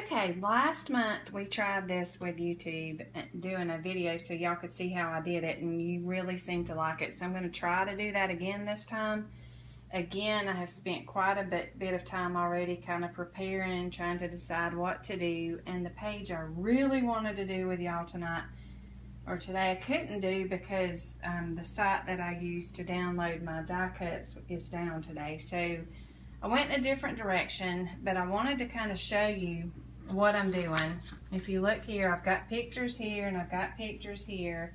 Okay, last month we tried this with YouTube, doing a video so y'all could see how I did it, and you really seemed to like it. So I'm going to try to do that again this time. Again, I have spent quite a bit of time already kind of preparing, trying to decide what to do, and the page I really wanted to do with y'all tonight, or today, I couldn't do because the site that I used to download my die cuts is down today. So I went in a different direction, but I wanted to kind of show you what I'm doing. If you look here, I've got pictures here and I've got pictures here,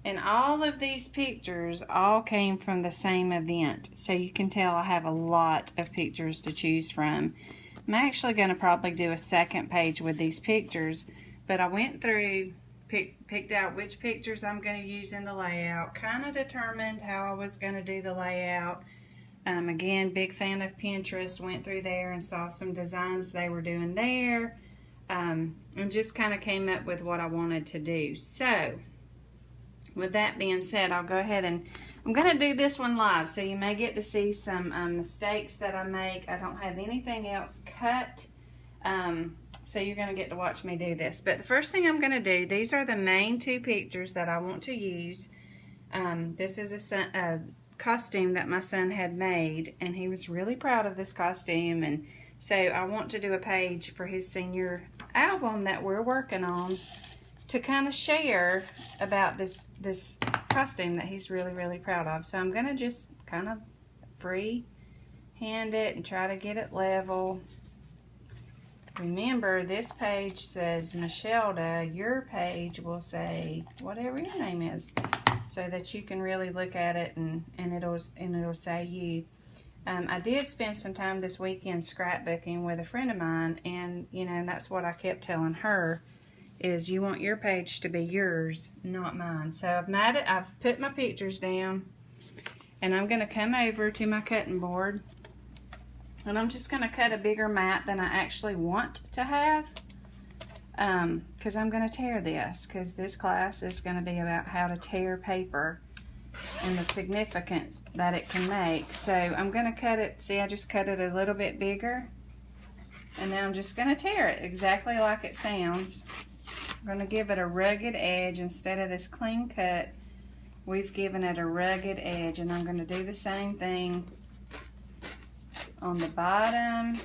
and all of these pictures all came from the same event, so you can tell I have a lot of pictures to choose from. I'm actually going to probably do a second page with these pictures, but I went through, picked out which pictures I'm going to use in the layout, kind of determined how I was going to do the layout. Again, big fan of Pinterest, went through there and saw some designs they were doing there, and just kind of came up with what I wanted to do. So, with that being said, I'll go ahead and I'm going to do this one live, so you may get to see some mistakes that I make. I don't have anything else cut, so you're going to get to watch me do this. But the first thing I'm going to do, these are the main two pictures that I want to use. This is a costume that my son had made, and he was really proud of this costume, and so I want to do a page for his senior album that we're working on to kind of share about this costume that he's really proud of. So I'm going to just kind of free hand it and try to get it level. Remember, this page says Michelda. Your page will say whatever your name is, so that you can really look at it and it'll say you. I did spend some time this weekend scrapbooking with a friend of mine, and that's what I kept telling her, is you want your page to be yours, not mine. So I've put my pictures down, and I'm going to come over to my cutting board, and I'm just going to cut a bigger mat than I actually want to have, because I'm going to tear this, because this class is going to be about how to tear paper and the significance that it can make. So I'm going to cut it, see, I just cut it a little bit bigger, and then I'm just going to tear it exactly like it sounds. I'm going to give it a rugged edge. Instead of this clean cut, we've given it a rugged edge, and I'm going to do the same thing on the bottom.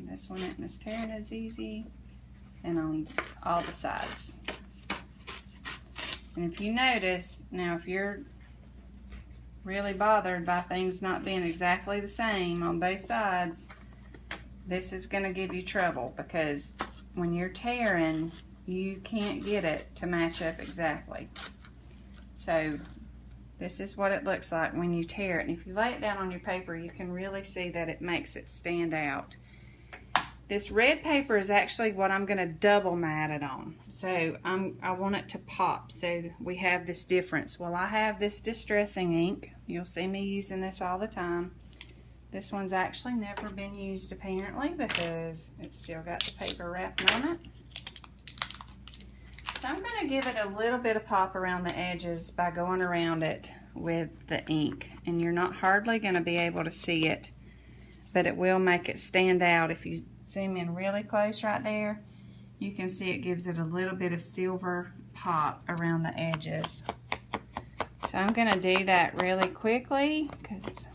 This one isn't as tearing as easy, and on all the sides. And if you notice, now if you're really bothered by things not being exactly the same on both sides, this is going to give you trouble, because when you're tearing, you can't get it to match up exactly. So this is what it looks like when you tear it. And if you lay it down on your paper, you can really see that it makes it stand out. This red paper is actually what I'm going to double mat it on. So I want it to pop, so we have this difference. Well, I have this distressing ink. You'll see me using this all the time. This one's actually never been used apparently, because it's still got the paper wrapped on it. So I'm going to give it a little bit of pop around the edges by going around it with the ink. And you're not hardly going to be able to see it, but it will make it stand out. If you zoom in really close right there, you can see it gives it a little bit of silver pop around the edges. So I'm going to do that really quickly, because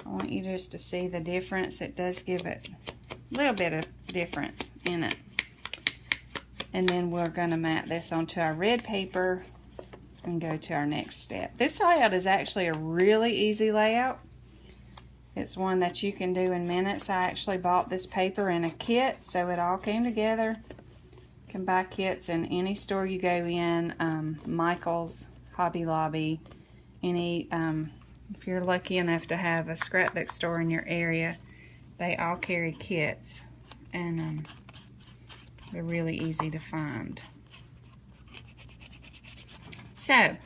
I want you just to see the difference. It does give it a little bit of difference in it. And then we're going to mat this onto our red paper and go to our next step. This layout is actually a really easy layout. It's one that you can do in minutes. I actually bought this paper in a kit, so it all came together. You can buy kits in any store you go in, Michael's, Hobby Lobby, any, if you're lucky enough to have a scrapbook store in your area, they all carry kits, and they're really easy to find. So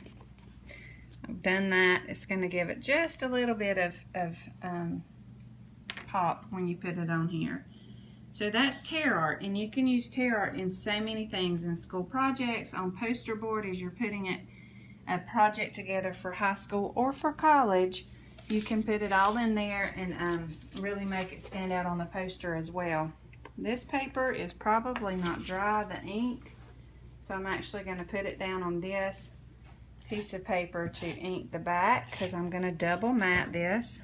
I've done that. It's going to give it just a little bit of pop when you put it on here. So that's tear art, and you can use tear art in so many things, in school projects, on poster board as you're putting a project together for high school or for college. You can put it all in there and really make it stand out on the poster as well. this paper is probably not dry, the ink, so I'm actually going to put it down on this piece of paper to ink the back, because I'm going to double mat this.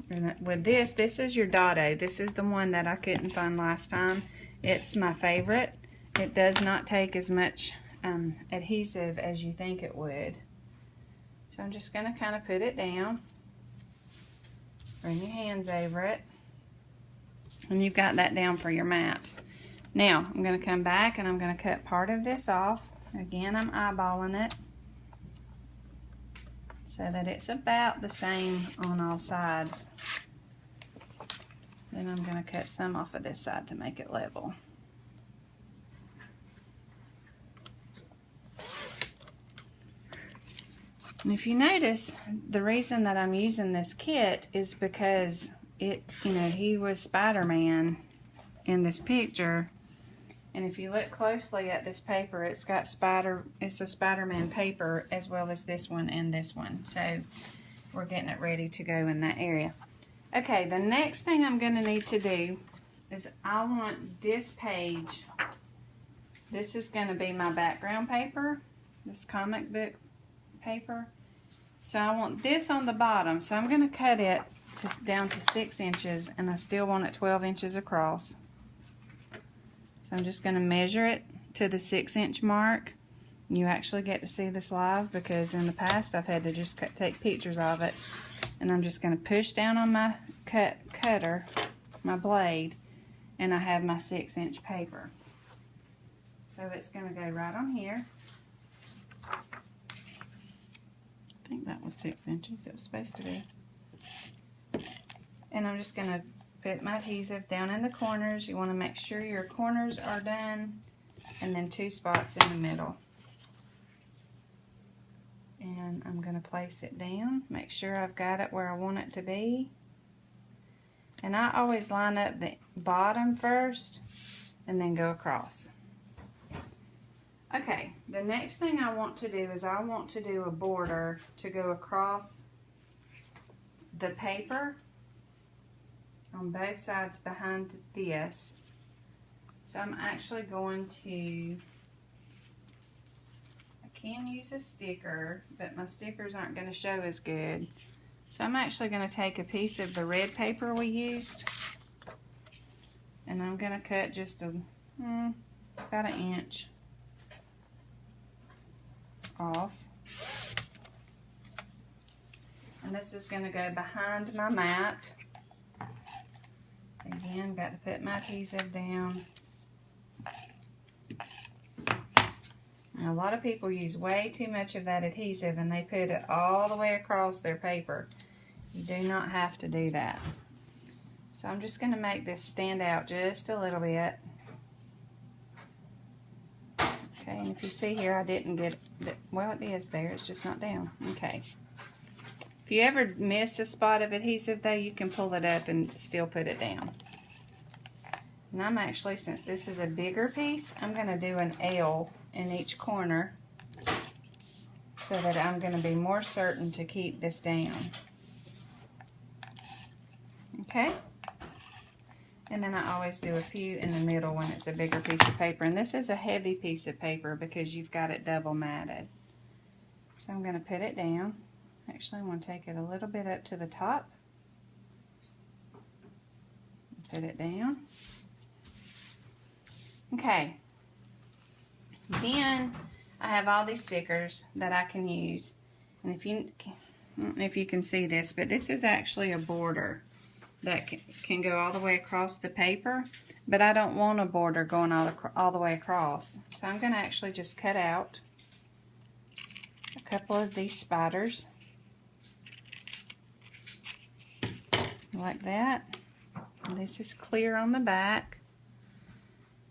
And with this is your Dotto. This is the one that I couldn't find last time. It's my favorite. It does not take as much adhesive as you think it would. So I'm just going to kind of put it down. Bring your hands over it. And you've got that down for your mat. Now, I'm going to come back and I'm going to cut part of this off. Again, I'm eyeballing it so that it's about the same on all sides. Then I'm going to cut some off of this side to make it level. And if you notice, the reason that I'm using this kit is because he was Spider-Man in this picture. And if you look closely at this paper, it's a Spider-Man paper as well as this one and this one. So we're getting it ready to go in that area. Okay, the next thing I'm going to need to do is I want this page. This is going to be my background paper, this comic book paper. So I want this on the bottom. So I'm going to cut it down to 6 inches, and I still want it 12 inches across. So I'm just going to measure it to the 6-inch mark. You actually get to see this live, because in the past I've had to just take pictures of it. And I'm just going to push down on my cutter, my blade, and I have my 6-inch paper. So it's going to go right on here. I think that was 6 inches. It was supposed to be. And I'm just going to put my adhesive down in the corners. You want to make sure your corners are done, and then 2 spots in the middle. And I'm going to place it down, make sure I've got it where I want it to be. And I always line up the bottom first and then go across. Okay, the next thing I want to do is I want to do a border to go across the paper on both sides behind this. So I'm actually going to, I can use a sticker, but my stickers aren't going to show as good. So I'm actually going to take a piece of the red paper we used, and I'm going to cut just about 1 inch off. And this is going to go behind my mat. Again, got to put my adhesive down. Now, a lot of people use way too much of that adhesive and they put it all the way across their paper. You do not have to do that. So I'm just going to make this stand out just a little bit. Okay, and if you see here, I didn't get it. Well, it is there. It's just not down. Okay. If you ever miss a spot of adhesive, though, you can pull it up and still put it down. And I'm actually, since this is a bigger piece, I'm going to do an L in each corner so that I'm going to be more certain to keep this down. Okay? And then I always do a few in the middle when it's a bigger piece of paper. And this is a heavy piece of paper because you've got it double matted. So I'm going to put it down. Actually, I'm going to take it a little bit up to the top. Put it down. Okay. Then I have all these stickers that I can use. And I don't know if you can see this, but this is actually a border that can go all the way across the paper. But I don't want a border going all the way across. So I'm going to actually just cut out a couple of these spiders. Like that. And this is clear on the back.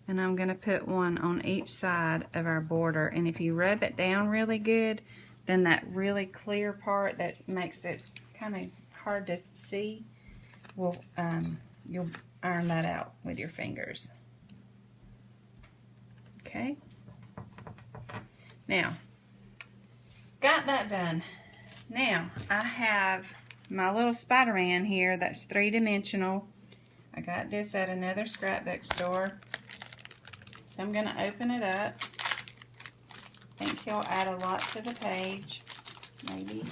And I'm going to put one on each side of our border. And if you rub it down really good, then that really clear part that makes it kind of hard to see, you'll iron that out with your fingers. Okay. Now, got that done. Now, I have my little Spider-Man here that's 3-dimensional. I got this at another scrapbook store. So I'm going to open it up. I think he'll add a lot to the page, maybe.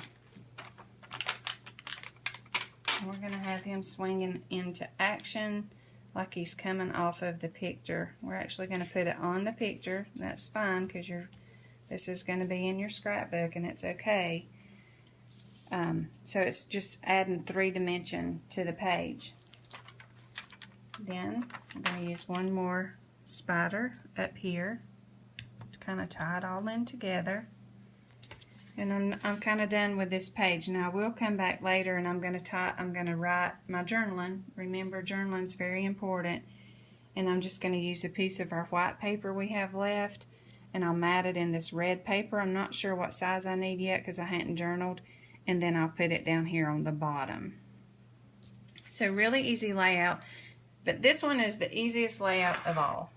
And we're going to have him swinging into action like he's coming off of the picture. We're actually going to put it on the picture. That's fine because this is going to be in your scrapbook and it's okay. So it's just adding 3 dimension to the page. Then I'm going to use one more spider up here to kind of tie it all in together. And I'm kind of done with this page. Now I will come back later and I'm going to write my journaling. Remember, journaling's very important. And I'm just going to use a piece of our white paper we have left, and I'll mat it in this red paper. I'm not sure what size I need yet because I hadn't journaled. And then I'll put it down here on the bottom. So really easy layout. But this one is the easiest layout of all.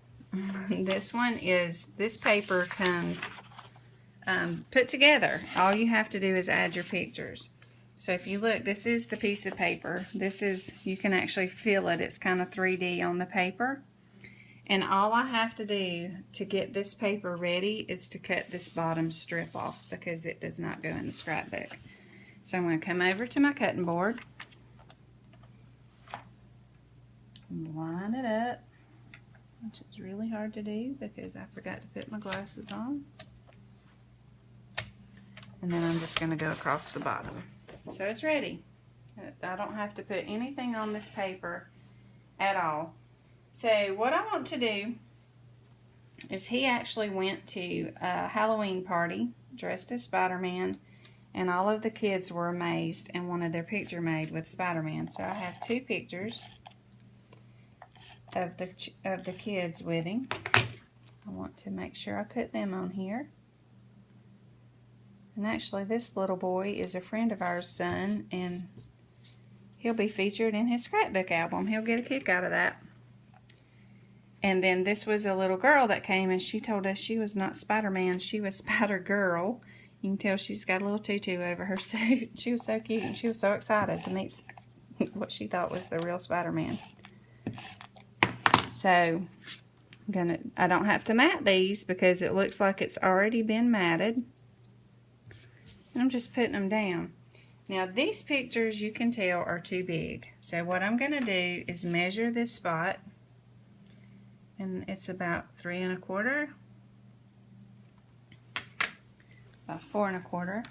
This paper comes put together. All you have to do is add your pictures. So if you look, this is the piece of paper. You can actually feel it. It's kind of 3D on the paper. And all I have to do to get this paper ready is to cut this bottom strip off because it does not go in the scrapbook. So I'm going to come over to my cutting board, line it up, which is really hard to do because I forgot to put my glasses on. And then I'm just going to go across the bottom. So it's ready. I don't have to put anything on this paper at all. So what I want to do is he actually went to a Halloween party dressed as Spider-Man, and all of the kids were amazed and wanted their picture made with Spider-Man. So I have 2 pictures of the kids with him. I want to make sure I put them on here. And actually this little boy is a friend of ours' son, and he'll be featured in his scrapbook album. He'll get a kick out of that. And then this was a little girl that came, and she told us she was not Spider-Man, she was Spider-Girl. You can tell she's got a little tutu over her suit. She was so cute, and she was so excited to meet what she thought was the real Spider-Man. So I don't have to mat these because it looks like it's already been matted. And I'm just putting them down. Now these pictures, you can tell, are too big. So what I'm going to do is measure this spot, and it's about 3 1/4 by 4 1/4.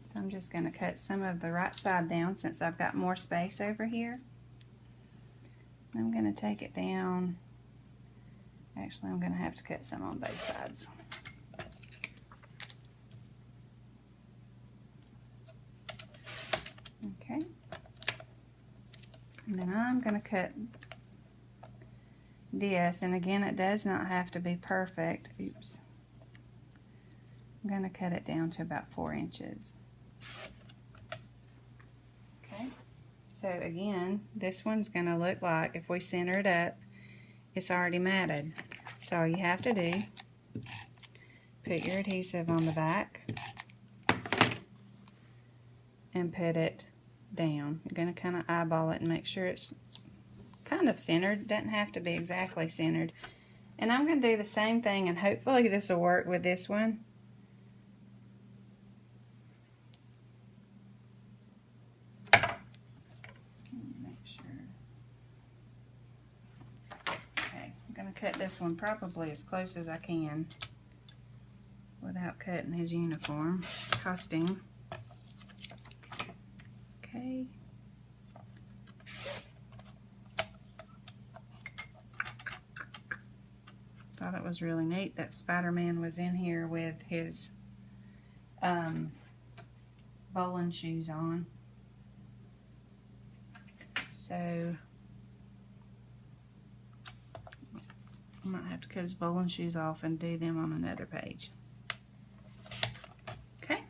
So I'm just going to cut some of the right side down since I've got more space over here. I'm going to take it down. Actually, I'm going to have to cut some on both sides. Okay. And then I'm going to cut this, and again, it does not have to be perfect. Oops. I'm going to cut it down to about 4 inches. Okay. So again, this one's going to look like, if we center it up, it's already matted. So all you have to do, put your adhesive on the back and put it down. You're going to kind of eyeball it and make sure it's kind of centered. Doesn't have to be exactly centered. And I'm going to do the same thing, and hopefully this will work with this one. Make sure. Okay, I'm going to cut this one probably as close as I can without cutting his uniform costume. Okay. Thought it was really neat that Spider-Man was in here with his bowling shoes on. So I might have to cut his bowling shoes off and do them on another page. Okay.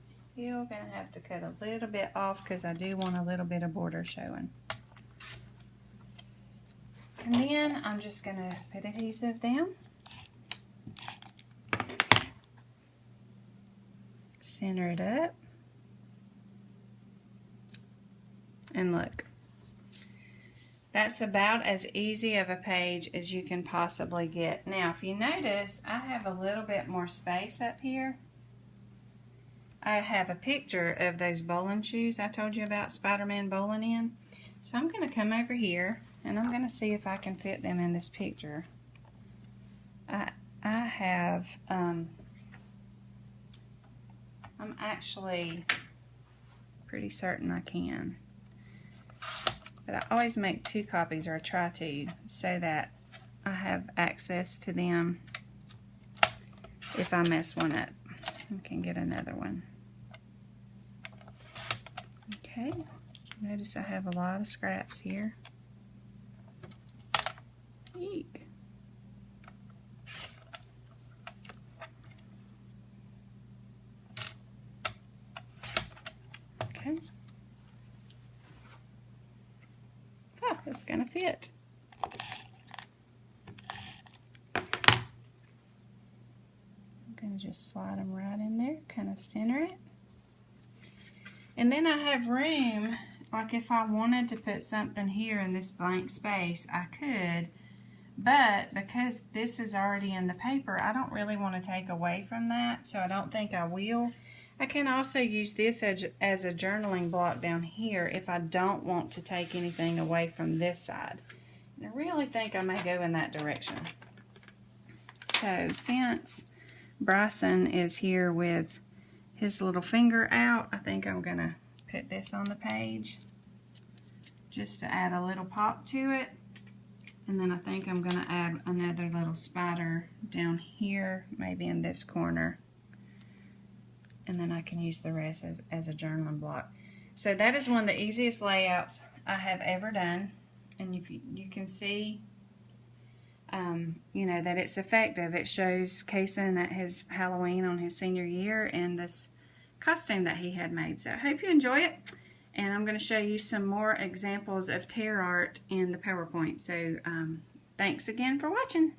Still gonna have to cut a little bit off because I do want a little bit of border showing. And then I'm just going to put adhesive down, center it up, And look, that's about as easy of a page as you can possibly get. Now, if you notice, I have a little bit more space up here. I have a picture of those bowling shoes I told you about Spider-Man bowling in. So I'm going to come over here and I'm going to see if I can fit them in this picture. I have, I'm actually pretty certain I can. But I always make 2 copies, or I try to, so that I have access to them if I mess one up. I can get another one. Okay, notice I have a lot of scraps here. Eek. Okay. Oh, it's gonna fit. I'm gonna just slide them right in there, kind of center it. And then I have room, like if I wanted to put something here in this blank space, I could, but because this is already in the paper, I don't really want to take away from that, so I don't think I will. I can also use this as a journaling block down here if I don't want to take anything away from this side. And I really think I may go in that direction. So since Bryson is here with his little finger out, I think I'm gonna put this on the page just to add a little pop to it. And then I think I'm gonna add another little spider down here, maybe in this corner. And then I can use the rest as a journaling block. So that is one of the easiest layouts I have ever done. And if you can see, you know, that it's effective. It shows Kason at his Halloween on his senior year and this costume that he had made. So I hope you enjoy it. And I'm going to show you some more examples of tear art in the PowerPoint. So thanks again for watching.